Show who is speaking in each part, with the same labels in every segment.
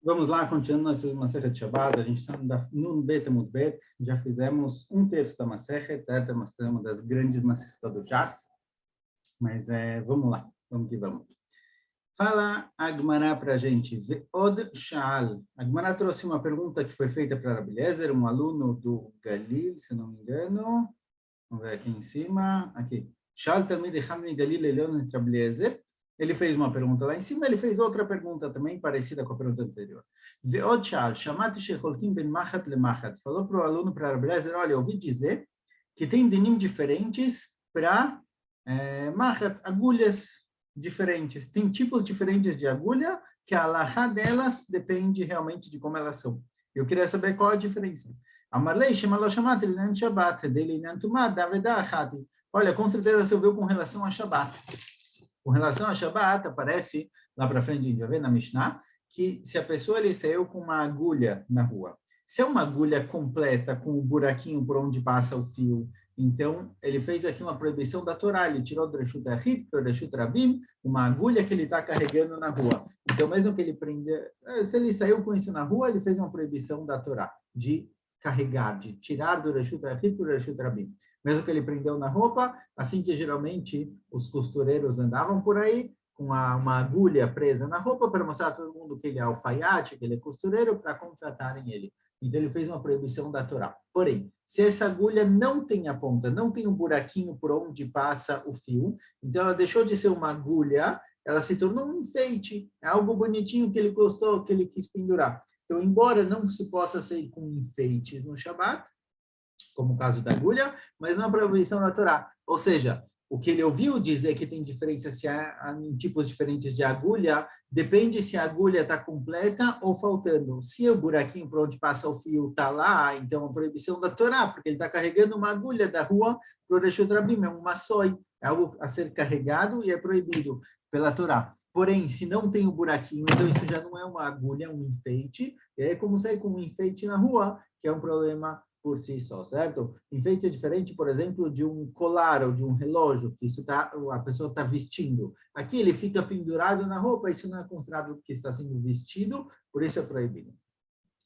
Speaker 1: Vamos lá, continuando nossa Masechet Shabbat. A gente está no Nun Bet Amud Bet. Já fizemos um terço da Masechet, certo? É uma das grandes Masechet do Jaz. Mas vamos lá, vamos que vamos. Fala a Agmará para a gente. Ve'od Sha'al. A Agmará trouxe uma pergunta que foi feita para Rabi Eliezer, um aluno do Galil, se não me engano. Vamos ver aqui em cima. Aqui. Sha'al Talmid Echad mi Galil Elyon et Rabi Eliezer. Ele fez uma pergunta lá em cima, ele fez outra pergunta também, parecida com a pergunta anterior. Ve'od Sha'al, Shamati shecholkim ben machat le machat. Falou para o aluno, para Rabi Eliezer, olha, eu ouvi dizer que tem dinim diferentes para machat, agulhas diferentes. Tem tipos diferentes de agulha que a alahá delas depende realmente de como elas são. Eu queria saber qual a diferença. Amarlei, shemalo shamat, elinan shabat, delinan tumad, daveda achati. Olha, com certeza você ouviu com relação a Shabat. Com relação a Shabat, aparece lá para frente, a gente vai ver na Mishnah, que se a pessoa ele saiu com uma agulha na rua, se é uma agulha completa, com o buraquinho por onde passa o fio, então ele fez aqui uma proibição da Torá, ele tirou do Reshut Ahit, do Reshut Rabim, uma agulha que ele está carregando na rua. Então, mesmo que ele prender, se ele saiu com isso na rua, ele fez uma proibição da Torá, de carregar, de tirar do Reshut Ahit, do Reshut Rabim. Mesmo que ele prendeu na roupa, assim que geralmente os costureiros andavam por aí, com uma agulha presa na roupa, para mostrar a todo mundo que ele é alfaiate, que ele é costureiro, para contratarem ele. Então, ele fez uma proibição da Torá. Porém, se essa agulha não tem a ponta, não tem um buraquinho por onde passa o fio, então ela deixou de ser uma agulha, ela se tornou um enfeite, é algo bonitinho que ele gostou, que ele quis pendurar. Então, embora não se possa sair com enfeites no Shabat, como o caso da agulha, mas não é proibição da Torá. Ou seja, o que ele ouviu dizer que tem diferença se há tipos diferentes de agulha, depende se a agulha está completa ou faltando. Se o buraquinho por onde passa o fio está lá, então é uma proibição da Torá, porque ele está carregando uma agulha da rua para o Reshut Rabim, é um maçoi, é algo a ser carregado e é proibido pela Torá. Porém, se não tem o buraquinho, então isso já não é uma agulha, é um enfeite, e aí é como sair com um enfeite na rua, que é um problema por si só, certo? Enfeite é diferente, por exemplo, de um colar ou de um relógio, que isso a pessoa está vestindo. Aqui ele fica pendurado na roupa, isso não é considerado que está sendo vestido, por isso é proibido.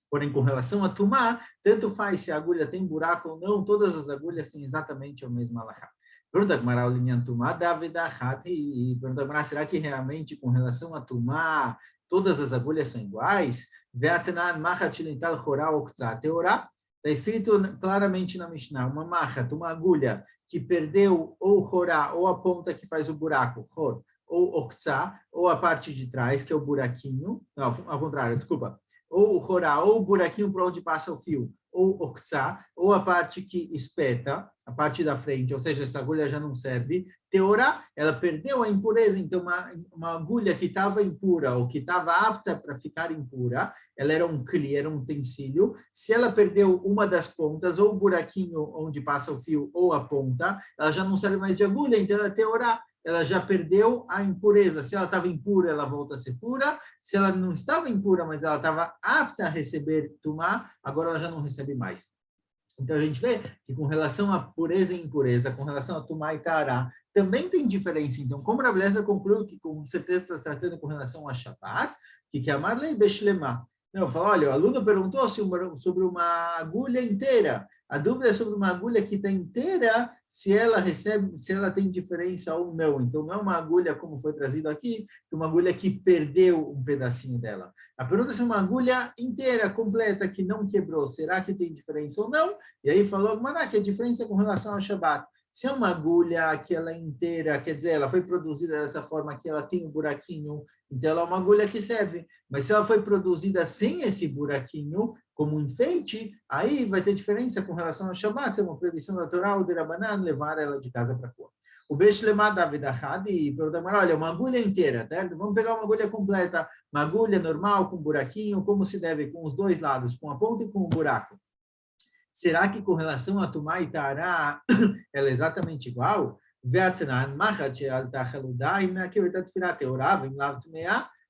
Speaker 1: Porém, com relação a tumá, tanto faz se a agulha tem buraco ou não, todas as agulhas têm exatamente o mesmo alahá. Pergunta Agmará, o linha tumá, e pergunta Agmará, será que realmente com relação a tumá, todas as agulhas são iguais? Ve'atanan machachilintal chorá oktzá teorá. Está escrito claramente na Mishnah, uma machat, uma agulha que perdeu ou o chorá, ou a ponta que faz o buraco, chor, ou oktzá, ou a parte de trás, que é o buraquinho, não, ao contrário, desculpa, ou o chorá, ou o buraquinho por onde passa o fio, ou oktzá, ou a parte que espeta, a parte da frente, ou seja, essa agulha já não serve. Teorá, ela perdeu a impureza, então uma agulha que estava impura, ou que estava apta para ficar impura, ela era um cli, era um utensílio. Se ela perdeu uma das pontas, ou o buraquinho onde passa o fio, ou a ponta, ela já não serve mais de agulha, então ela é teorá. Ela já perdeu a impureza. Se ela estava impura, ela volta a ser pura. Se ela não estava impura, mas ela estava apta a receber tumá, agora ela já não recebe mais. Então, a gente vê que com relação a pureza e impureza, com relação a tumá e tará, também tem diferença. Então, como a Beleza concluiu que com certeza está tratando com relação a Shabbat, que é a Marlei Beshlema. Não, eu falo, olha, o aluno perguntou sobre uma agulha inteira. A dúvida é sobre uma agulha que está inteira, se ela tem diferença ou não. Então, não é uma agulha, como foi trazido aqui, uma agulha que perdeu um pedacinho dela. A pergunta é se é uma agulha inteira, completa, que não quebrou. Será que tem diferença ou não? E aí falou, que a diferença é com relação ao Shabat. Se é uma agulha que ela é inteira, quer dizer, ela foi produzida dessa forma que ela tem um buraquinho, então ela é uma agulha que serve. Mas se ela foi produzida sem esse buraquinho, como um enfeite, aí vai ter diferença com relação ao Shabat, se é uma proibição natural de Rabanan, levar ela de casa para a rua. O Beshlema David Ahad e pergunta, olha, uma agulha inteira, tá? Vamos pegar uma agulha completa, uma agulha normal, com buraquinho, como se deve, com os dois lados, com a ponta e com o buraco. Será que com relação a tumá e tará, ela é exatamente igual?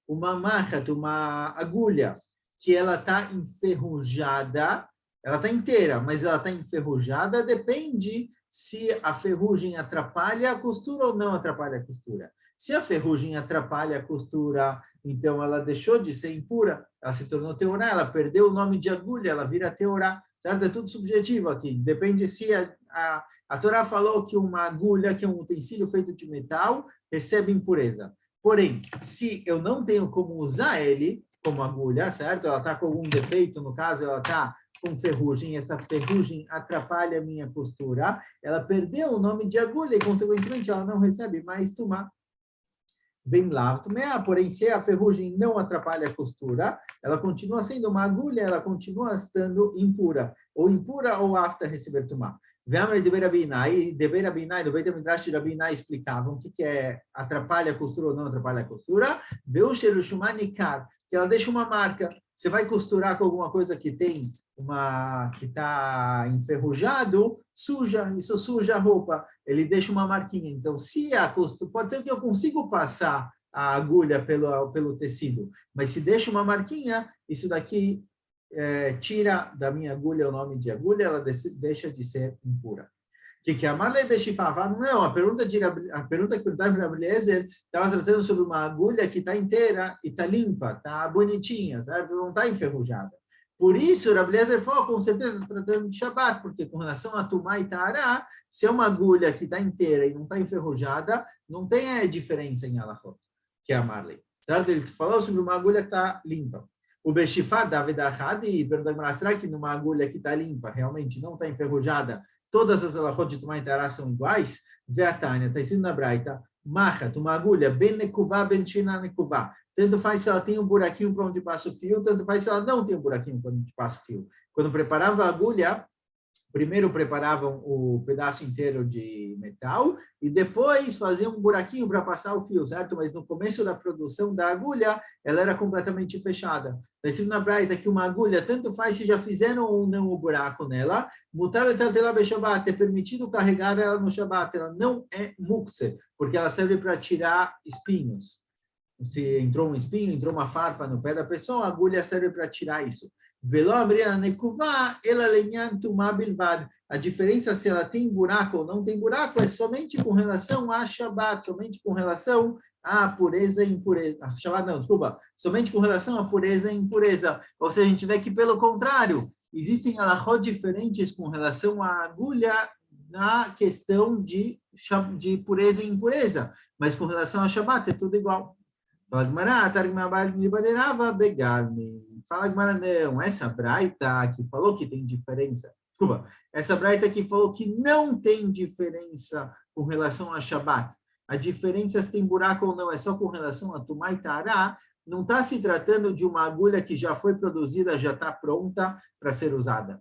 Speaker 1: Uma machat, uma agulha que ela está enferrujada, ela está inteira, mas ela está enferrujada, depende se a ferrugem atrapalha a costura ou não atrapalha a costura. Se a ferrugem atrapalha a costura,
Speaker 2: então ela deixou de ser impura, ela se tornou teorá, ela perdeu o nome de agulha, ela vira teorá, certo? É tudo subjetivo aqui, depende se a Torá falou que uma agulha, que é um utensílio feito de metal, recebe impureza. Porém, se eu não tenho como usar ele como agulha, certo? Ela está com algum defeito, no caso, ela está com ferrugem, essa ferrugem atrapalha a minha costura, ela perdeu o nome de agulha e, consequentemente, ela não recebe mais tumá. Bem lá, porém, se a ferrugem não atrapalha a costura, ela continua sendo uma agulha, ela continua estando impura, ou apta a receber tumá. Ve'amar de Berabinai, no Beit HaMidrash de Rabinai explicavam o que é atrapalha a costura ou não atrapalha a costura. Veu Sherushmanikar, que ela deixa uma marca. Você vai costurar com alguma coisa que tem que está enferrujado, isso suja a roupa. Ele deixa uma marquinha. Então, se a costura, pode ser que eu consigo passar a agulha pelo tecido, mas se deixa uma marquinha, isso daqui tira da minha agulha o nome de agulha, ela deixa de ser impura. O que é Amarlei Beshifavá? Não, a pergunta que perguntaram para Eliezer estava tratando sobre uma agulha que está inteira e está limpa, está bonitinha, certo? Não está enferrujada. Por isso, Rabi Eliezer falou, com certeza, tratando de Shabbat, porque com relação a Tumá e Tará, se é uma agulha que está inteira e não está enferrujada, não tem diferença em Alachot, que é Amarlei. Certo? Ele falou sobre uma agulha que está limpa. O Beshifá, David Ahad, e pergunta, será que numa agulha que está limpa, realmente não está enferrujada, todas as alachot de Tumá e Tará são iguais? Veatânia, está escrito na Braita, Machat, uma agulha, ben nekuvá, ben shina nekuvá. Tanto faz se ela tem um buraquinho para onde passa o fio, tanto faz se ela não tem um buraquinho para onde passa o fio. Quando preparava a agulha, primeiro preparavam o pedaço inteiro de metal e depois faziam um buraquinho para passar o fio, certo? Mas no começo da produção da agulha, ela era completamente fechada. Está escrito na Braita que uma agulha, tanto faz se já fizeram ou não o buraco nela, mutar é permitido carregar ela no Shabbat, ela não é mukse, porque ela serve para tirar espinhos. Se entrou um espinho, entrou uma farpa no pé da pessoa, a agulha serve para tirar isso. A diferença se ela tem buraco ou não tem buraco é somente com relação a Shabbat, somente com relação à pureza e impureza. Shabbat não, desculpa. Somente com relação à pureza e impureza. Ou seja, a gente vê que, pelo contrário, existem alachot diferentes com relação à agulha na questão de pureza e impureza. Mas com relação a Shabbat é tudo igual. Fala Gmará, Fala Gmará, não, essa Braita que falou que tem diferença, desculpa, essa Braita que falou que não tem diferença com relação a Shabbat, a diferença se tem buraco ou não, é só com relação a Tumá e Tará, não está se tratando de uma agulha que já foi produzida, já está pronta para ser usada.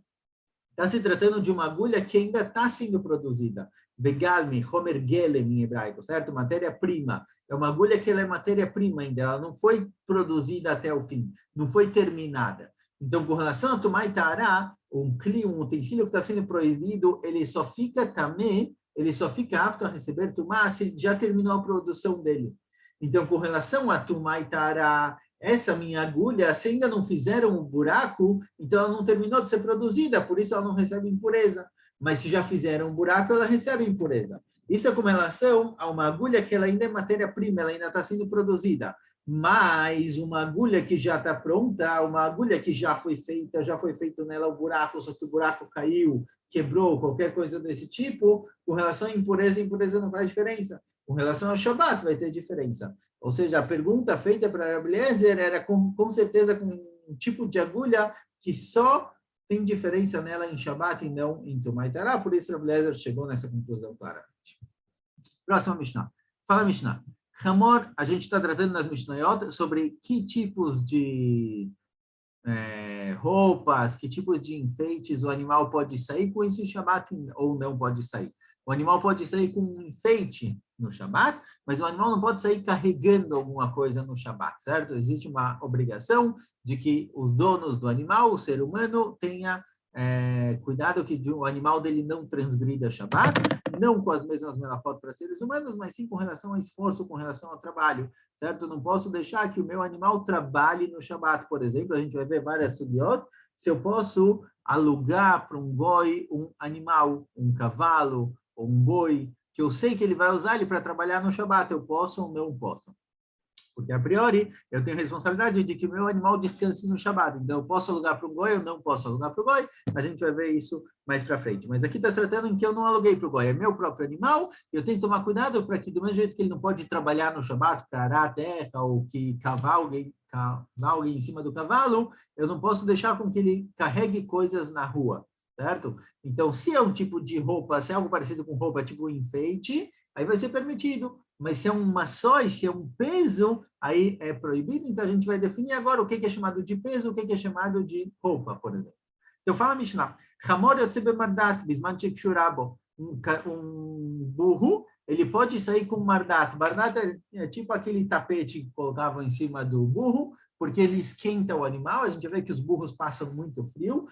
Speaker 2: Está se tratando de uma agulha que ainda está sendo produzida. Begalmi, Homer Gelem em hebraico, certo? Matéria-prima. É uma agulha que ela é matéria-prima ainda, ela não foi produzida até o fim, não foi terminada. Então, com relação a Tumá e Tará, um utensílio que está sendo proibido, ele só fica também, ele só fica apto a receber Tumá se já terminou a produção dele. Então, com relação a Tumá e Tará, essa minha agulha, se ainda não fizeram um buraco, então ela não terminou de ser produzida, por isso ela não recebe impureza. Mas se já fizeram um buraco, ela recebe impureza. Isso é com relação a uma agulha que ela ainda é matéria-prima, ela ainda está sendo produzida. Mas uma agulha que já está pronta, uma agulha que já foi feito nela o buraco, só que o buraco caiu, quebrou, qualquer coisa desse tipo, com relação a impureza não faz diferença. Com relação ao Shabbat vai ter diferença. Ou seja, a pergunta feita para Rabi Eliezer era com certeza com um tipo de agulha que só tem diferença nela em Shabbat e não em Tumá e Tará, por isso Rabi Eliezer chegou nessa conclusão claramente. Próxima Mishnah. Fala Mishnah. Hamor, a gente está tratando nas Mishnayot sobre que tipos de roupas, que tipos de enfeites o animal pode sair com isso em Shabbat ou não pode sair. O animal pode sair com um enfeite no Shabbat, mas o animal não pode sair carregando alguma coisa no Shabbat, certo? Existe uma obrigação de que os donos do animal, o ser humano, tenha cuidado que o animal dele não transgrida Shabbat, não com as mesmas melafot para seres humanos, mas sim com relação ao esforço, com relação ao trabalho, certo? Não posso deixar que o meu animal trabalhe no Shabbat, por exemplo, a gente vai ver várias sugiot, se eu posso alugar para um goi um animal, um cavalo ou um boi, que eu sei que ele vai usar ele para trabalhar no Shabbat, eu posso ou não posso? Porque, a priori, eu tenho responsabilidade de que o meu animal descanse no Shabat. Então, eu posso alugar para um goi, eu não posso alugar para o goi. A gente vai ver isso mais para frente. Mas aqui está tratando em que eu não aluguei para o goi. É meu próprio animal. Eu tenho que tomar cuidado para que, do mesmo jeito que ele não pode trabalhar no Shabat para arar a terra ou que cavalgue em cima do cavalo, eu não posso deixar com que ele carregue coisas na rua, certo? Então, se é um tipo de roupa, se é algo parecido com roupa, tipo um enfeite, aí vai ser permitido. Mas se é uma sóis, se é um peso, aí é proibido. Então, a gente vai definir agora o que é chamado de peso, o que é chamado de roupa, por exemplo. Então, fala Mishnah. Um burro, ele pode sair com mardat. Mardat é tipo aquele tapete que colocavam em cima do burro, porque ele esquenta o animal. A gente vê que os burros passam muito frio.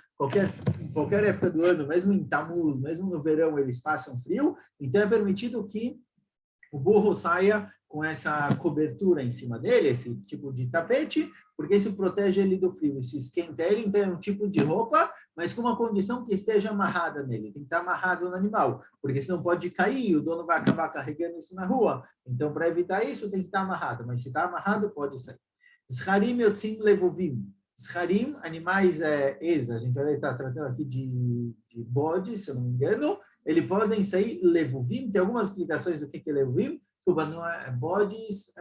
Speaker 2: Em qualquer época do ano, mesmo em Tammuz, mesmo no verão, eles passam frio. Então, é permitido que o burro saia com essa cobertura em cima dele, esse tipo de tapete, porque isso protege ele do frio. Isso esquenta ele, então é um tipo de roupa, mas com uma condição que esteja amarrada nele. Tem que estar amarrado no animal, porque senão pode cair, o dono vai acabar carregando isso na rua. Então, para evitar isso, tem que estar amarrado. Mas se está amarrado, pode sair. Zharim yotzim levovim. Zharim, animais a gente vai estar tratando aqui de bode, se eu não me engano. Eles podem sair levuvim, tem algumas explicações do que é levuvim, não é bodes,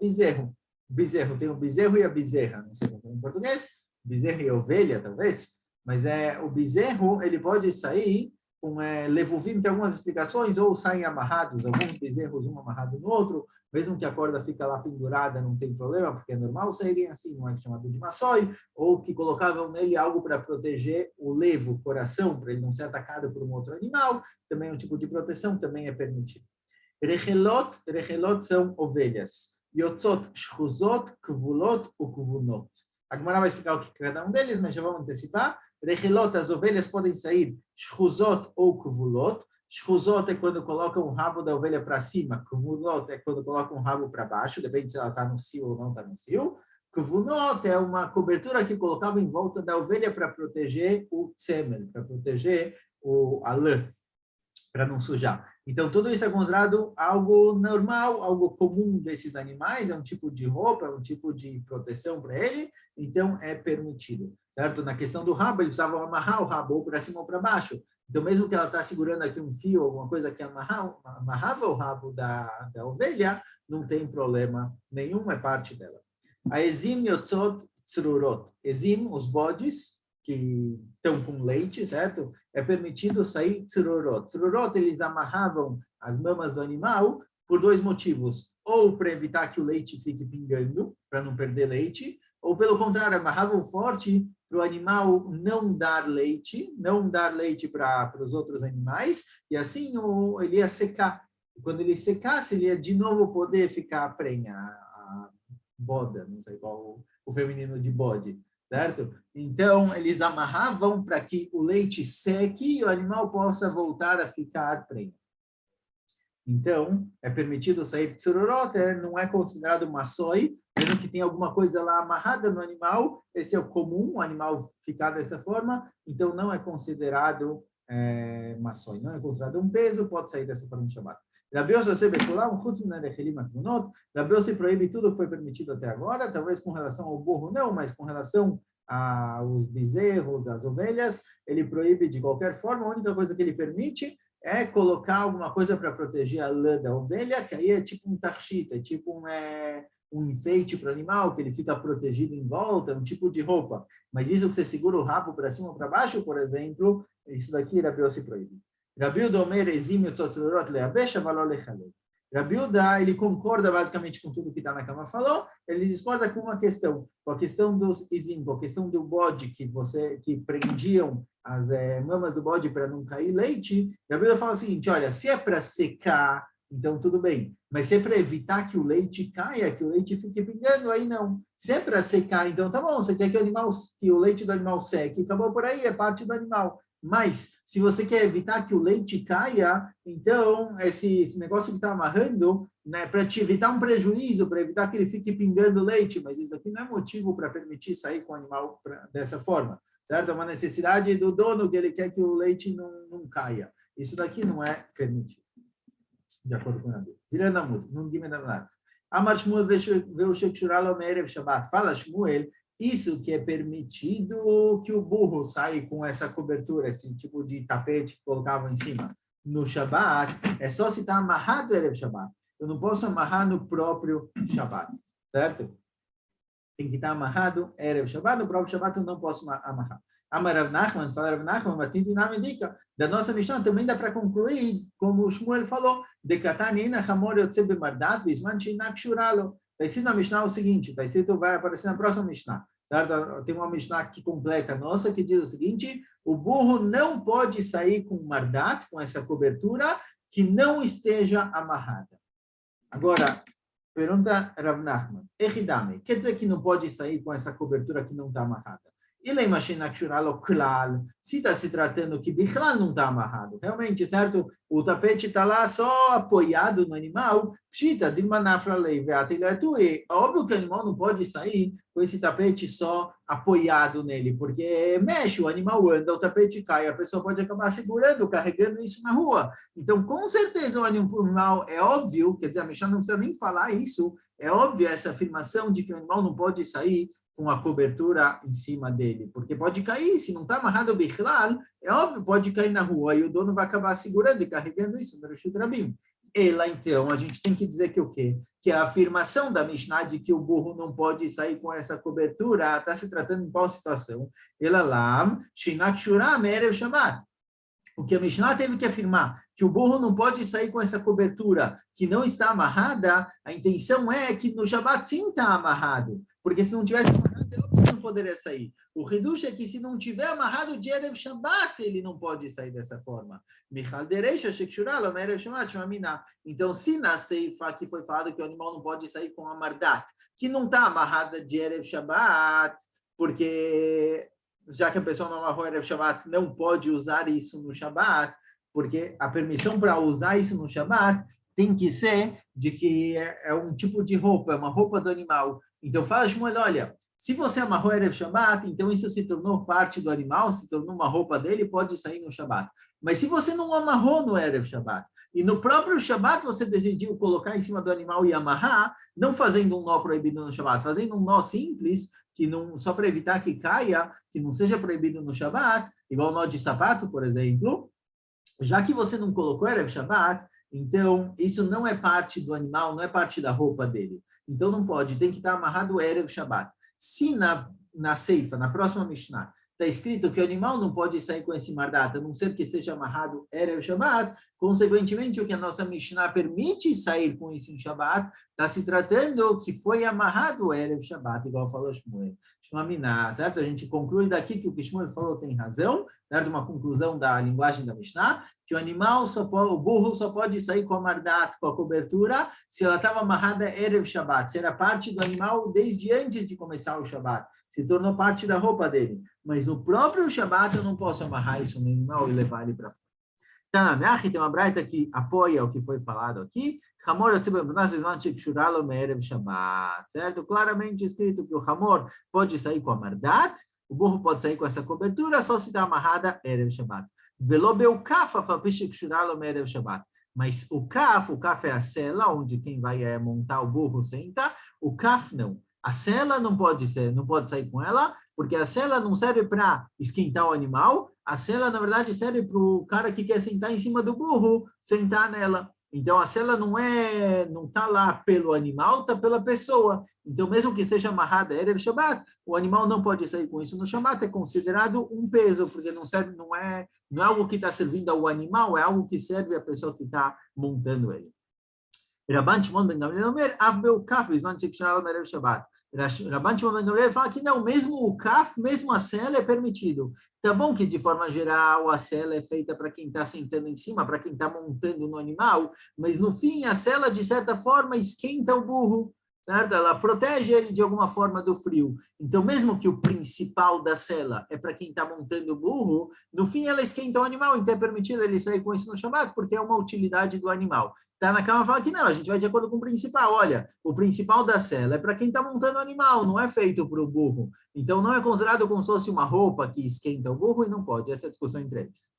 Speaker 2: bezerro. Bezerro, tem o bezerro e a bezerra, não sei como é em português, bezerro e ovelha, talvez, mas o bezerro, ele pode sair com levuvim, tem algumas explicações, ou saem amarrados, alguns bezerros, um amarrado no outro, mesmo que a corda fica lá pendurada, não tem problema, porque é normal saírem assim, não é chamado de maçoi, ou que colocavam nele algo para proteger o levo, o coração, para ele não ser atacado por um outro animal, também é um tipo de proteção, também é permitido. Rechelot são ovelhas. Yotzot, shchuzot, kvulot ou kvunot. A Gemara vai explicar o que é cada um deles, mas já vamos antecipar. Rechelot, as ovelhas podem sair shchuzot ou kvulot. Shchuzot é quando colocam o rabo da ovelha para cima. Kvulot é quando colocam o rabo para baixo, depende se ela está no cio ou não está no cio. Kvunot é uma cobertura que colocava em volta da ovelha para proteger o tsemen, para proteger a lã, para não sujar. Então, tudo isso é considerado algo normal, algo comum desses animais, é um tipo de roupa, é um tipo de proteção para ele, então é permitido, certo? Na questão do rabo, eles precisavam amarrar o rabo ou para cima ou para baixo. Então, mesmo que ela está segurando aqui um fio, alguma coisa que amarrava o rabo da ovelha, não tem problema nenhum, é parte dela. A ezim yotzot tzrurot. Ezim, os bodes, que estão com leite, certo? É permitido sair tzrurot. Tzrurot, eles amarravam as mamas do animal por dois motivos. Ou para evitar que o leite fique pingando, para não perder leite, ou pelo contrário, amarravam forte para o animal não dar leite para os outros animais, e assim ele ia secar. Quando ele secasse, ele ia de novo poder ficar prenha, a boda, não sei qual o feminino de bode, certo? Então, eles amarravam para que o leite seque e o animal possa voltar a ficar prenho. Então, é permitido sair de tsururot, não é considerado maçoi, mesmo que tenha alguma coisa lá amarrada no animal, esse é o comum, o animal ficar dessa forma, então não é considerado maçoi, não é considerado um peso, pode sair dessa forma de Shabbat. Rabi Yossi proíbe tudo que foi permitido até agora, talvez com relação ao burro não, mas com relação aos bezerros, às ovelhas, ele proíbe de qualquer forma, a única coisa que ele permite é colocar alguma coisa para proteger a lã da ovelha, que aí é tipo um tarshita, é tipo um enfeite para o animal, que ele fica protegido em volta, um tipo de roupa. Mas isso que você segura o rabo para cima ou para baixo, por exemplo, isso daqui Rabi Yossi proíbe. Rabi Uda Omer exime o tzotzelorot leabesha valor lechalei. Rabi Uda, ele concorda basicamente com tudo que está na cama falou, ele discorda com uma questão, com a questão dos izim, com a questão do bode que prendiam as mamas do bode para não cair leite. Rabi Uda fala o seguinte, olha, se é para secar, então tudo bem, mas se é para evitar que o leite caia, que o leite fique pingando, aí não. Se é para secar, então tá bom, você quer que o leite do animal seque, acabou por aí, é parte do animal. Mas, se você quer evitar que o leite caia, então, esse negócio que está amarrando, né, para te evitar um prejuízo, para evitar que ele fique pingando leite, mas isso aqui não é motivo para permitir sair com o animal dessa forma, certo? É uma necessidade do dono que ele quer que o leite não caia. Isso daqui não é permitido, de acordo com a Bíblia. Virando a muda, não diminui nada. Amar Shmuel veio Shekshuralo Me'erev Shabbat. Fala Shmuel, isso que é permitido que o burro saia com essa cobertura, esse tipo de tapete que colocavam em cima no Shabbat, é só se está amarrado Erev Shabbat. Eu não posso amarrar no próprio Shabbat, certo? Tem que estar amarrado Erev Shabbat, no próprio Shabbat eu não posso amarrar. Amar Rav Nachman, fala Rav Nachman, Matintinam indica, da nossa Mishnah também dá para concluir, como o Shmuel falou, Dekatanina Hamor Yotze Bemardat, Bisman Shinak Shuralo. Está escrito na Mishnah o seguinte, está escrito, vai aparecer na próxima Mishnah. Certo? Tem uma Mishnah que completa a nossa, que diz o seguinte, o burro não pode sair com mardat, com essa cobertura, que não esteja amarrada. Agora, pergunta Rav Nachman, Echidame, quer dizer que não pode sair com essa cobertura que não está amarrada? Se está se tratando que Bichlal não está amarrado, realmente, certo? O tapete está lá só apoiado no animal, é óbvio que o animal não pode sair com esse tapete só apoiado nele, porque mexe, o animal anda, o tapete cai, a pessoa pode acabar segurando, carregando isso na rua. Então, com certeza, o animal é óbvio, quer dizer, a Mishnah não precisa nem falar isso, é óbvio essa afirmação de que o animal não pode sair com a cobertura em cima dele, porque pode cair, se não está amarrado o bichlal, é óbvio, pode cair na rua, e o dono vai acabar segurando e carregando isso no Reshut Rabim. Ela, então, a gente tem que dizer que o quê? Que a afirmação da Mishnah de que o burro não pode sair com essa cobertura, está se tratando em qual situação? Ela lá, Shinak Shuram Erev Shabbat. O que a Mishnah teve que afirmar, que o burro não pode sair com essa cobertura que não está amarrada, a intenção é que no Shabbat sim está amarrado, porque se não tivesse amarrado, ele não poderia sair. O Hidush é que se não tiver amarrado de Erev Shabbat, ele não pode sair dessa forma. Então, se na Seifa que foi falado que o animal não pode sair com a Mardat, que não está amarrada de Erev Shabbat, porque já que a pessoa não amarrou Erev Shabbat, não pode usar isso no Shabbat, porque a permissão para usar isso no Shabbat tem que ser de que é um tipo de roupa, é uma roupa do animal. Então fala, Shmuel, olha, se você amarrou Erev Shabbat, então isso se tornou parte do animal, se tornou uma roupa dele, pode sair no Shabbat. Mas se você não amarrou no Erev Shabbat, e no próprio Shabbat você decidiu colocar em cima do animal e amarrar, não fazendo um nó proibido no Shabbat, fazendo um nó simples, que não, só para evitar que caia, que não seja proibido no Shabbat, igual o nó de sapato, por exemplo, já que você não colocou Erev Shabbat, então isso não é parte do animal, não é parte da roupa dele. Então não pode, tem que estar amarrado Erev Shabbat. Se na Seifa, na próxima Mishnah, está escrito que o animal não pode sair com esse mardat, a não ser que seja amarrado Erev Shabbat, consequentemente, o que a nossa Mishnah permite sair com isso em Shabbat, está se tratando que foi amarrado Erev Shabbat, igual falou Shmuel. Shmuel, certo? A gente conclui daqui que o que Shmuel falou tem razão, certo? Uma conclusão da linguagem da Mishnah, que o animal, o burro só pode sair com a mardat, com a cobertura, se ela estava amarrada Erev Shabbat, se era parte do animal desde antes de começar o Shabbat, se tornou parte da roupa dele. Mas no próprio Shabbat eu não posso amarrar isso no animal e levar ele para fora. Tanameach, tem uma braita que apoia o que foi falado aqui. Certo? Claramente escrito que o Hamor pode sair com a mardat, o burro pode sair com essa cobertura, só se está amarrada Erev Shabbat. Mas o kaf é a sela, onde quem vai montar o burro senta, o kaf não. A sela não pode sair com ela, porque a sela não serve para esquentar o animal, a sela, na verdade, serve para o cara que quer sentar em cima do burro, sentar nela. Então, a sela não está lá pelo animal, está pela pessoa. Então, mesmo que seja amarrada Erev Shabbat, o animal não pode sair com isso no Shabbat, é considerado um peso, porque não é algo que está servindo ao animal, é algo que serve à pessoa que está montando ele. Rabban Shimon ben Gamliel Omer, Av beu kaf, bisman shekshara Erev Shabbat. Rabban Shimon ben Gamliel fala que não, mesmo o kaf, mesmo a sela é permitido. Tá bom que de forma geral a sela é feita para quem está sentando em cima, para quem está montando no animal, mas no fim a sela de certa forma esquenta o burro, certo? Ela protege ele de alguma forma do frio. Então mesmo que o principal da sela é para quem está montando o burro, no fim ela esquenta o animal, então é permitido ele sair com isso no Shabbat, porque é uma utilidade do animal. Tá na cama fala que não, a gente vai de acordo com o principal. Olha, o principal da sela é para quem está montando o animal, não é feito para o burro. Então não é considerado como se fosse uma roupa que esquenta o burro e não pode. Essa é a discussão entre eles.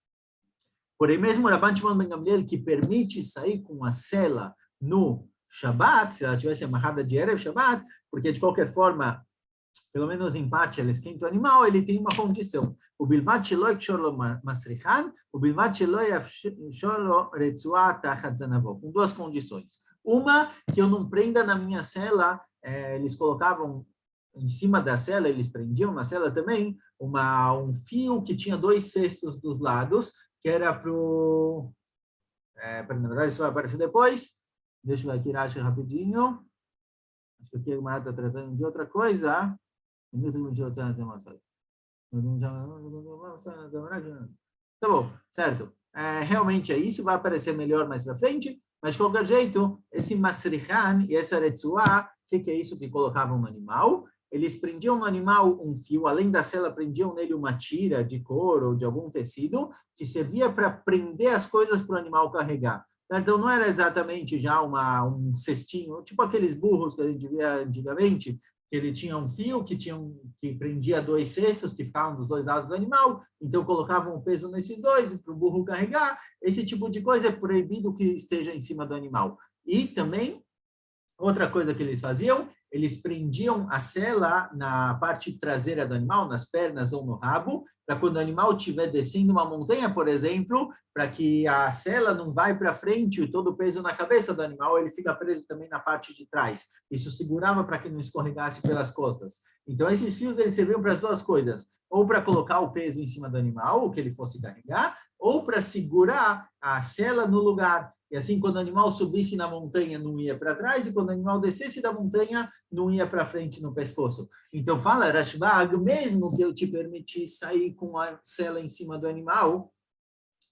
Speaker 2: Porém, mesmo o Rabban Shimon ben Gamliel, que permite sair com a sela no Shabbat, se ela tivesse amarrada de Erev Shabbat, porque de qualquer forma, pelo menos em parte, ela esquenta o animal, ele tem uma condição. O bilvat shelo yakshor lo masrichan, o bilvat shelo yakshor lo retzua tachat zanavo. Com duas condições. Uma, que eu não prenda na minha cela, eles colocavam em cima da cela, eles prendiam na cela também, um fio que tinha 2 cestos dos lados, que era para o... na verdade, isso vai aparecer depois. Deixa eu ver aqui, Rashi, rapidinho. Acho que aqui a Gemara está tratando de outra coisa. Tá bom, certo. Realmente é isso, vai aparecer melhor mais para frente, mas de qualquer jeito, esse masrichan e essa retzuá, o que é isso que colocavam no animal? Eles prendiam no animal um fio, além da sela, prendiam nele uma tira de couro ou de algum tecido, que servia para prender as coisas para o animal carregar. Então, não era exatamente já um cestinho, tipo aqueles burros que a gente via antigamente, que ele tinha um fio que prendia 2 cestos que ficavam dos 2 lados do animal, então colocavam o peso nesses 2 para o burro carregar. Esse tipo de coisa é proibido que esteja em cima do animal. E também, outra coisa que eles faziam, eles prendiam a sela na parte traseira do animal, nas pernas ou no rabo, para quando o animal estiver descendo uma montanha, por exemplo, para que a sela não vai para frente e todo o peso na cabeça do animal, ele fica preso também na parte de trás. Isso segurava para que não escorregasse pelas costas. Então, esses fios eles serviam para as duas coisas, ou para colocar o peso em cima do animal, o que ele fosse carregar, ou para segurar a sela no lugar. E assim, quando o animal subisse na montanha, não ia para trás, e quando o animal descesse da montanha, não ia para frente no pescoço. Então, fala, Rashbag, mesmo que eu te permitisse sair com a sela em cima do animal,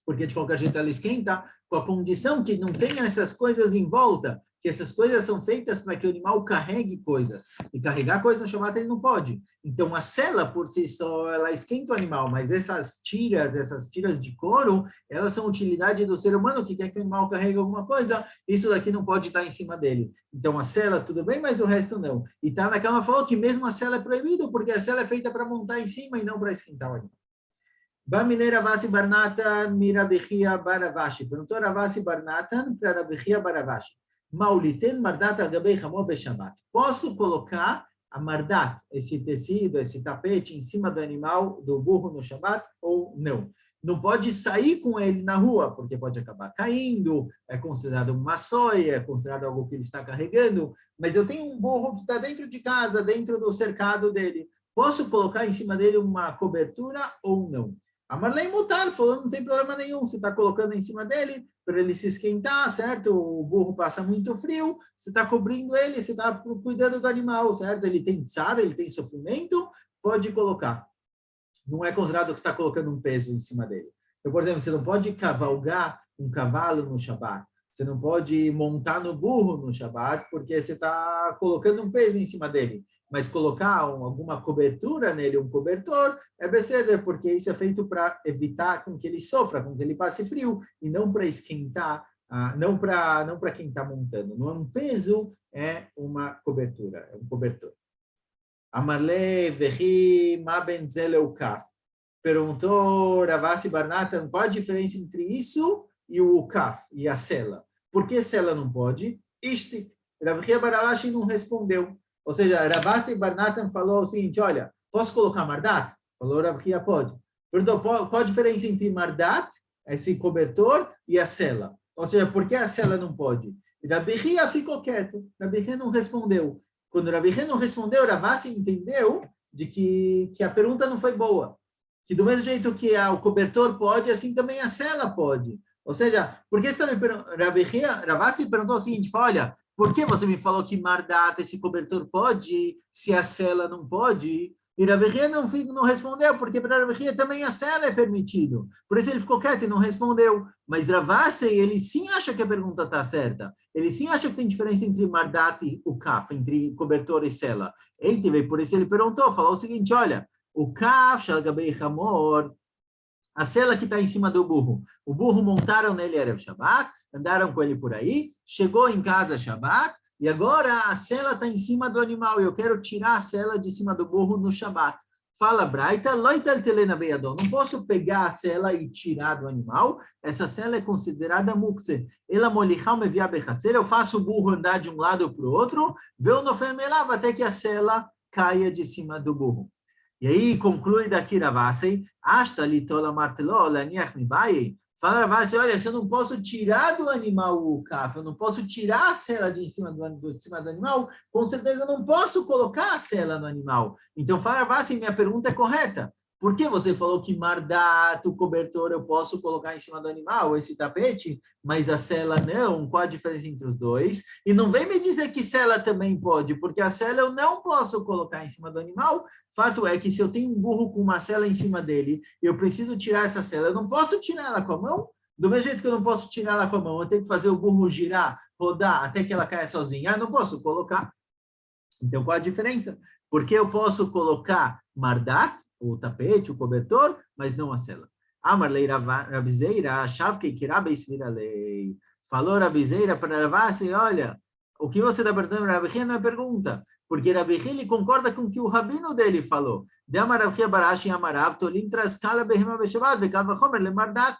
Speaker 2: porque de qualquer jeito ela esquenta, com a condição que não tenha essas coisas em volta, que essas coisas são feitas para que o animal carregue coisas. E carregar coisas no Shabbat ele não pode. Então, a sela, por si só, ela esquenta o animal, mas essas tiras de couro, elas são utilidade do ser humano que quer que o animal carregue alguma coisa, isso daqui não pode estar em cima dele. Então, a sela, tudo bem, mas o resto não. E tá na cama falou que mesmo a sela é proibido, porque a sela é feita para montar em cima e não para esquentar o animal. Bamilei Ravasi Barnatan Mirabechia Baravashi. Perguntou Ravasi Barnatan para Rabechia Baravashi. Mauliten Mardat Agabei Hamor Beshabat. Posso colocar a Mardat, esse tecido, esse tapete, em cima do animal, do burro no Shabat, ou não? Não pode sair com ele na rua, porque pode acabar caindo, é considerado uma soia, é considerado algo que ele está carregando, mas eu tenho um burro que está dentro de casa, dentro do cercado dele. Posso colocar em cima dele uma cobertura ou não? A Marlene Mutar falou, não tem problema nenhum, você está colocando em cima dele para ele se esquentar, certo? O burro passa muito frio, você está cobrindo ele, você está cuidando do animal, certo? Ele tem tsar, ele tem sofrimento, pode colocar. Não é considerado que está colocando um peso em cima dele. Então, por exemplo, você não pode cavalgar um cavalo no Shabat, você não pode montar no burro no Shabat, porque você está colocando um peso em cima dele. Mas colocar alguma cobertura nele, um cobertor, é beseder, porque isso é feito para evitar com que ele sofra, com que ele passe frio, e não para esquentar, não para quem está montando. Não é um peso, é uma cobertura, é um cobertor. Amarle vehi mabenzel eukaf. Perguntou Ravasi Barnatan, qual a diferença entre isso e o ukaf, e a sela? Por que sela não pode? Ishtik. Ravachia Baravashi não respondeu. Ou seja, Ravasi Barnatan falou o seguinte, olha, posso colocar Mardat? Falou, Ravachia pode. Perguntou, qual a diferença entre Mardat, esse cobertor, e a sela? Ou seja, por que a sela não pode? E Ravachia ficou quieto. Ravachia não respondeu. Quando Ravachia não respondeu, Ravasi entendeu de que a pergunta não foi boa. Que do mesmo jeito que o cobertor pode, assim também a sela pode. Ou seja, por que você está me perguntando? Ravasi perguntou o seguinte, olha, por que você me falou que Mardat, esse cobertor, pode, se a sela não pode? E Ravachia não respondeu, porque para Ravachia também a sela é permitido. Por isso ele ficou quieto e não respondeu. Mas Ravasi, ele sim acha que a pergunta está certa. Ele sim acha que tem diferença entre Mardat e o Kaf, entre cobertor e sela. Por isso ele perguntou, falou o seguinte, olha, o Kaf, Shalgabei Hamor, a sela que está em cima do burro. O burro montaram nele Erev Shabbat, andaram com ele por aí, chegou em casa Shabbat, e agora a sela está em cima do animal, e eu quero tirar a sela de cima do burro no Shabbat. Fala Braita, não posso pegar a sela e tirar do animal. Essa sela é considerada mukse. Eu faço o burro andar de um lado para o outro, até que a sela caia de cima do burro. E aí conclui daqui Ravasi, fala Ravasi, olha, se eu não posso tirar do animal o café, eu não posso tirar a sela de cima do animal, com certeza eu não posso colocar a sela no animal. Então fala Ravasi, minha pergunta é correta. Por que você falou que mardat, o cobertor, eu posso colocar em cima do animal, esse tapete, mas a sela não? Qual a diferença entre os dois? E não vem me dizer que sela também pode, porque a sela eu não posso colocar em cima do animal. Fato é que se eu tenho um burro com uma sela em cima dele, eu preciso tirar essa sela, eu não posso tirar ela com a mão? Do mesmo jeito que eu não posso tirar ela com a mão, eu tenho que fazer o burro girar, rodar, até que ela caia sozinha. Eu não posso colocar. Então, qual a diferença? Porque eu posso colocar mardat, o tapete, o cobertor, mas não a sela. Amarlei Rabizeira, Shavkei Kirabei Sviralei. Falou Rabizeira para Ravasi, olha, o que você está perguntando para Rabi não é pergunta, porque Rabi ele concorda com o que o rabino dele falou. De Amarav Barashi Amarav, Tolim Traskala Behema Beshabat, Vekava Homer Lemardat.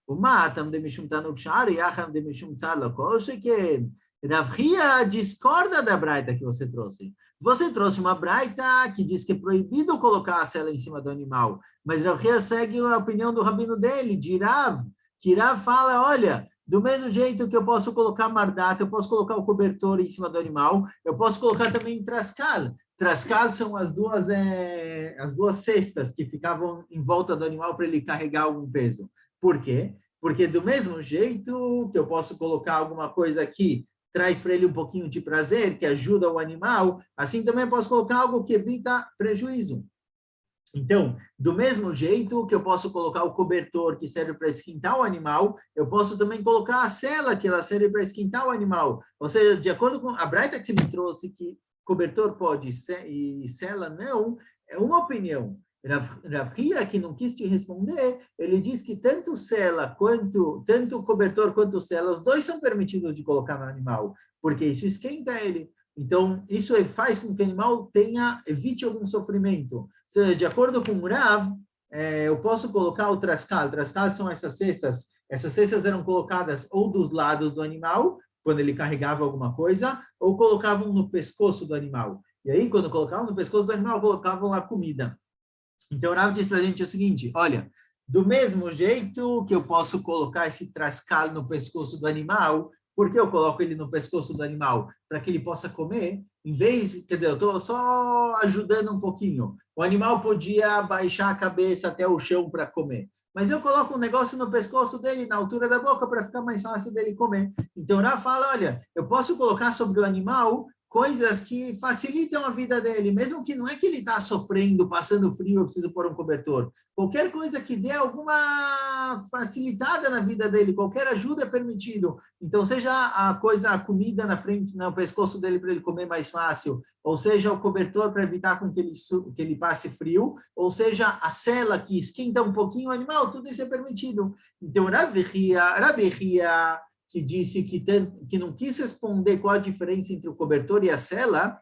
Speaker 2: O Matam de Mishum Tanuk Shari, Yacham de Mishum Tzar Lokol, que Rav Hia discorda da braita que você trouxe. Você trouxe uma braita que diz que é proibido colocar a sela em cima do animal, mas Rav Hia segue a opinião do rabino dele, de Rav, que Rav fala, olha, do mesmo jeito que eu posso colocar mardata, eu posso colocar o cobertor em cima do animal, eu posso colocar também trascal. Trascal são as duas cestas que ficavam em volta do animal para ele carregar algum peso. Por quê? Porque do mesmo jeito que eu posso colocar alguma coisa aqui, traz para ele um pouquinho de prazer, que ajuda o animal, assim também posso colocar algo que evita prejuízo. Então, do mesmo jeito que eu posso colocar o cobertor que serve para esquentar o animal, eu posso também colocar a sela que ela serve para esquentar o animal. Ou seja, de acordo com a braita que você me trouxe, que cobertor pode e sela não, é uma opinião. Rav Hia, que não quis te responder, ele diz que tanto o cobertor quanto sela, os dois são permitidos de colocar no animal, porque isso esquenta ele. Então, isso faz com que o animal evite algum sofrimento. Seja, de acordo com o Rav, eu posso colocar o trascal. Trascal são essas cestas eram colocadas ou dos lados do animal, quando ele carregava alguma coisa, ou colocavam no pescoço do animal. E aí, quando colocavam no pescoço do animal, colocavam a comida. Então, o Rav diz para a gente o seguinte, olha, do mesmo jeito que eu posso colocar esse trascal no pescoço do animal, por que eu coloco ele no pescoço do animal? Para que ele possa comer, quer dizer, eu estou só ajudando um pouquinho. O animal podia baixar a cabeça até o chão para comer. Mas eu coloco um negócio no pescoço dele, na altura da boca, para ficar mais fácil dele comer. Então, o Rav fala, olha, eu posso colocar sobre o animal coisas que facilitam a vida dele, mesmo que não é que ele está sofrendo, passando frio, eu preciso pôr um cobertor. Qualquer coisa que dê alguma facilitada na vida dele, qualquer ajuda é permitido. Então, seja a comida na frente, no pescoço dele para ele comer mais fácil, ou seja, o cobertor para evitar com que ele passe frio, ou seja, a sela que esquenta um pouquinho o animal, tudo isso é permitido. Então, Rabi Hia, que disse que não quis responder qual a diferença entre o cobertor e a sela,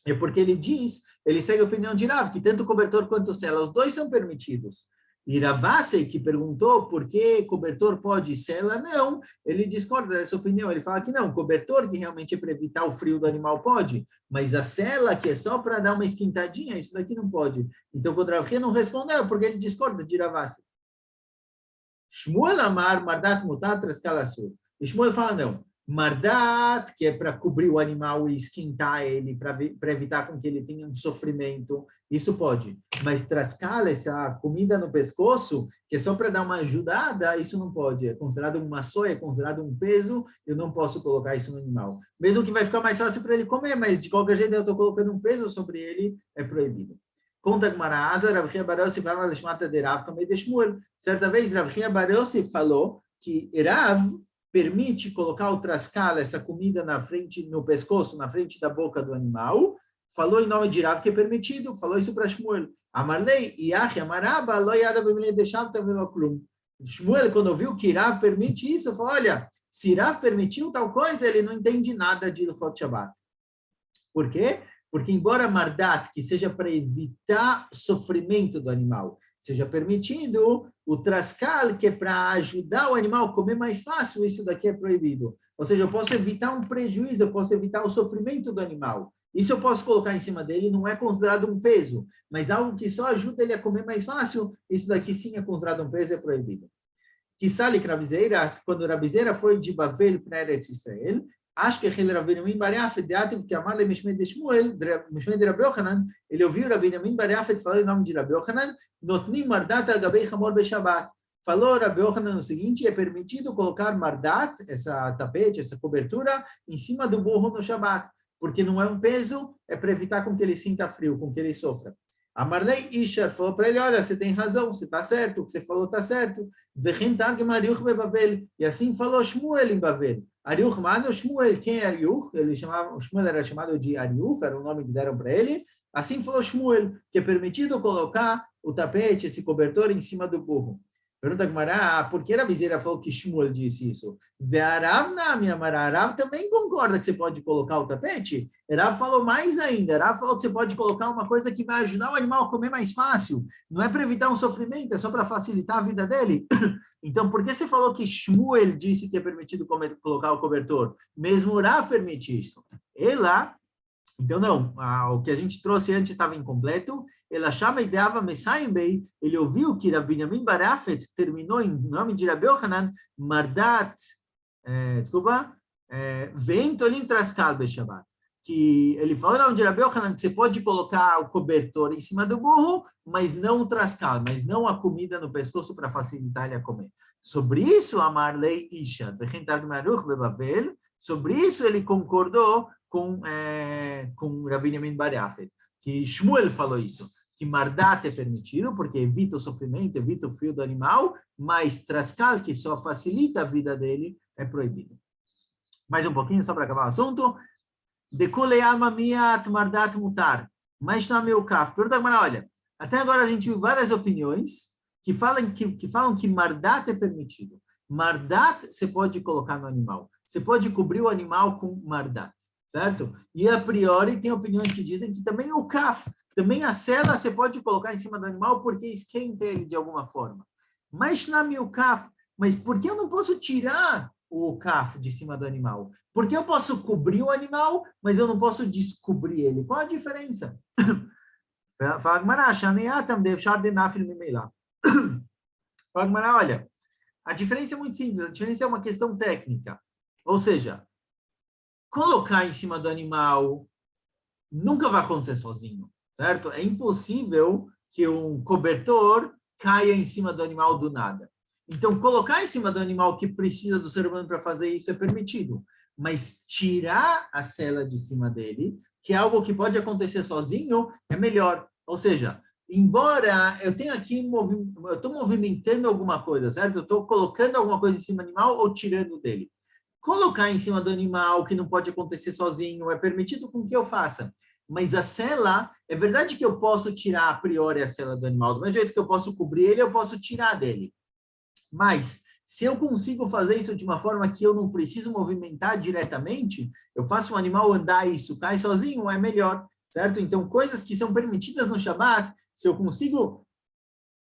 Speaker 2: é porque ele segue a opinião de Rav, que tanto o cobertor quanto a sela, os dois são permitidos. E Ravasi, que perguntou por que cobertor pode e sela não, ele discorda dessa opinião, ele fala que não, cobertor que realmente é para evitar o frio do animal pode, mas a sela que é só para dar uma esquentadinha, isso daqui não pode. Então, quando Rav Hia não respondeu, porque ele discorda de Ravasi. Shmuel Amar, Mardat Mutat, Traskal Asur. E Shmuel fala, não, mardat, que é para cobrir o animal e esquentar ele, para evitar com que ele tenha um sofrimento, isso pode. Mas trascal, essa comida no pescoço, que é só para dar uma ajudada, isso não pode. É considerado uma soia, é considerado um peso, eu não posso colocar isso no animal. Mesmo que vai ficar mais fácil para ele comer, mas de qualquer jeito eu estou colocando um peso sobre ele, é proibido. Conta Gemara, Rav Hia bar Yossi falou Lishmata de Rav Kamei de Shmuel. Certa vez, Rav Hia bar Yossi falou que Rav permite colocar o trascal, essa comida na frente, no pescoço, na frente da boca do animal. Falou em nome de Rav que é permitido, falou isso para Shmuel. Amarlei, Iachi, Amaraba, lo yada bemilei de Shabta velo klum. Shmuel, quando ouviu que Rav permite isso, falou, olha, se Rav permitiu tal coisa, ele não entende nada de Ilhot Shabbat. Por quê? Porque embora mardat, que seja para evitar sofrimento do animal, seja permitido, o trascal, que é para ajudar o animal a comer mais fácil, isso daqui é proibido. Ou seja, eu posso evitar um prejuízo, eu posso evitar o sofrimento do animal. Isso eu posso colocar em cima dele, não é considerado um peso, mas algo que só ajuda ele a comer mais fácil, isso daqui sim é considerado um peso, é proibido. Que sale Rabizeira, quando Rabizeira foi de Bavel para Eretz Israel, acho que ele Rabi Binyamin bar Yafet, que amar le Mishmed de Shmuel, Mishmed de Rabi Yochanan, ele ouviu Rabi Binyamin bar Yafet falar em nome de Rabi Yochanan, notnim mardat al gabei chamor be-Shabbat. Falou Rabi Yochanan o seguinte, é permitido colocar mardat, essa tapete, essa cobertura, em cima do burro no Shabbat, porque não é um peso, é para evitar com que ele sinta frio, com que ele sofra. A Marlei Isha falou para ele, olha, você tem razão, você está certo, o que você falou está certo. E assim falou Shmuel em Bavel. Ariuch, mano, Shmuel, quem é Ariuch? O Shmuel era chamado de Ariuch, era o nome que deram para ele. Assim falou Shmuel, que é permitido colocar o tapete, esse cobertor, em cima do burro. Pergunta a Gemara, por que a Rabizeira falou que Shmuel disse isso? Arav também concorda que você pode colocar o tapete? Arav falou mais ainda. Arav falou que você pode colocar uma coisa que vai ajudar o animal a comer mais fácil. Não é para evitar um sofrimento, é só para facilitar a vida dele. Então, por que você falou que Shmuel disse que é permitido colocar o cobertor? Mesmo Arav permite isso. Então, não, o que a gente trouxe antes estava incompleto. Ele achava ideava Messiah Bey, ele ouviu que Rabi Binyamin bar Yafet terminou em nome de Rabi Yochanan, mardat, ventolim traskal be-Shabbat. Que ele falou em nome de Rabi Yochanan que você pode colocar o cobertor em cima do burro, mas não o traskal, mas não a comida no pescoço para facilitar ele a comer. Sobre isso, Amar Lei Isha, sobre isso ele concordou com Rabi Binyamin bar Yafet, que Shmuel falou isso, que mardat é permitido, porque evita o sofrimento, evita o frio do animal, mas traskal, que só facilita a vida dele, é proibido. Mais um pouquinho, só para acabar o assunto. Dekule alma miat mardat mutar, mas não é meu kaf. Pergunta, mas olha, até agora a gente viu várias opiniões que falam que mardat é permitido. Mardat você pode colocar no animal. Você pode cobrir o animal com mardat, certo? E a priori tem opiniões que dizem que também o kaf, também a sela você pode colocar em cima do animal porque esquenta ele de alguma forma. Mas na meu kaf, mas por que eu não posso tirar o kaf de cima do animal? Porque eu posso cobrir o animal, mas eu não posso descobrir ele. Qual a diferença? Olha, a diferença é muito simples, a diferença é uma questão técnica. Ou seja, colocar em cima do animal nunca vai acontecer sozinho, certo? É impossível que um cobertor caia em cima do animal do nada. Então, colocar em cima do animal que precisa do ser humano para fazer isso é permitido. Mas tirar a sela de cima dele, que é algo que pode acontecer sozinho, é melhor. Ou seja, embora eu tenha aqui, eu estou movimentando alguma coisa, certo? Eu estou colocando alguma coisa em cima do animal ou tirando dele. Colocar em cima do animal, que não pode acontecer sozinho, é permitido com que eu faça. Mas a sela, é verdade que eu posso tirar a priori a sela do animal, do mesmo jeito que eu posso cobrir ele, eu posso tirar dele. Mas, se eu consigo fazer isso de uma forma que eu não preciso movimentar diretamente, eu faço o animal andar e isso cai sozinho, é melhor, certo? Então, coisas que são permitidas no Shabat, se eu consigo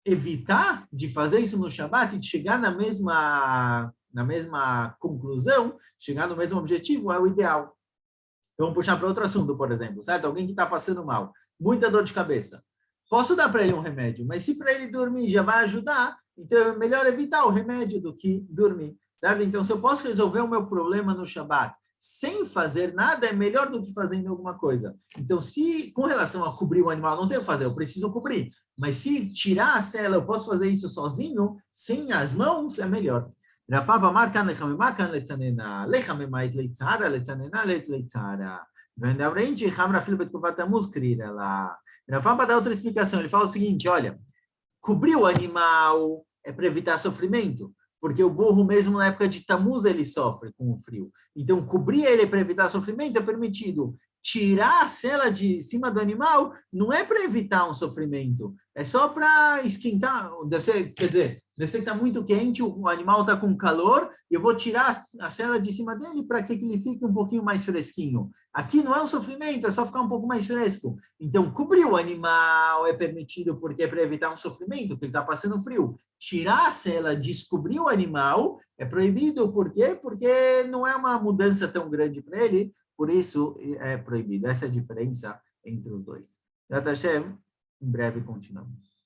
Speaker 2: evitar de fazer isso no Shabat e de chegar na mesma conclusão, chegar no mesmo objetivo, é o ideal. Então, vamos puxar para outro assunto, por exemplo, certo? Alguém que está passando mal, muita dor de cabeça. Posso dar para ele um remédio, mas se para ele dormir já vai ajudar, então é melhor evitar o remédio do que dormir, certo? Então, se eu posso resolver o meu problema no Shabat sem fazer nada, é melhor do que fazendo alguma coisa. Então, se com relação a cobrir o animal, não tenho que fazer, eu preciso cobrir. Mas se tirar a sela, eu posso fazer isso sozinho, sem as mãos, é melhor. Rapava marca lechamemakam letzanena, lechamemait leitzara, letzanena leitzara. Vendabrente, hamra filho betkuvatamuz krira lá. Rapava dá outra explicação, ele fala o seguinte, olha, cobrir o animal é para evitar sofrimento, porque o burro mesmo na época de Tamuz ele sofre com o frio. Então, cobrir ele para evitar sofrimento é permitido. tirar a sela de cima do animal não é para evitar um sofrimento, é só para esquentar. Deve ser, quer dizer, deve ser que está muito quente, o animal está com calor, e eu vou tirar a sela de cima dele para que ele fique um pouquinho mais fresquinho. Aqui não é um sofrimento, é só ficar um pouco mais fresco. Então, cobrir o animal é permitido porque é para evitar um sofrimento, que ele está passando frio. Tirar a sela, descobrir o animal, é proibido. Por quê? Porque não é uma mudança tão grande para ele, por isso é proibido. Essa é a diferença entre os dois. Em breve continuamos.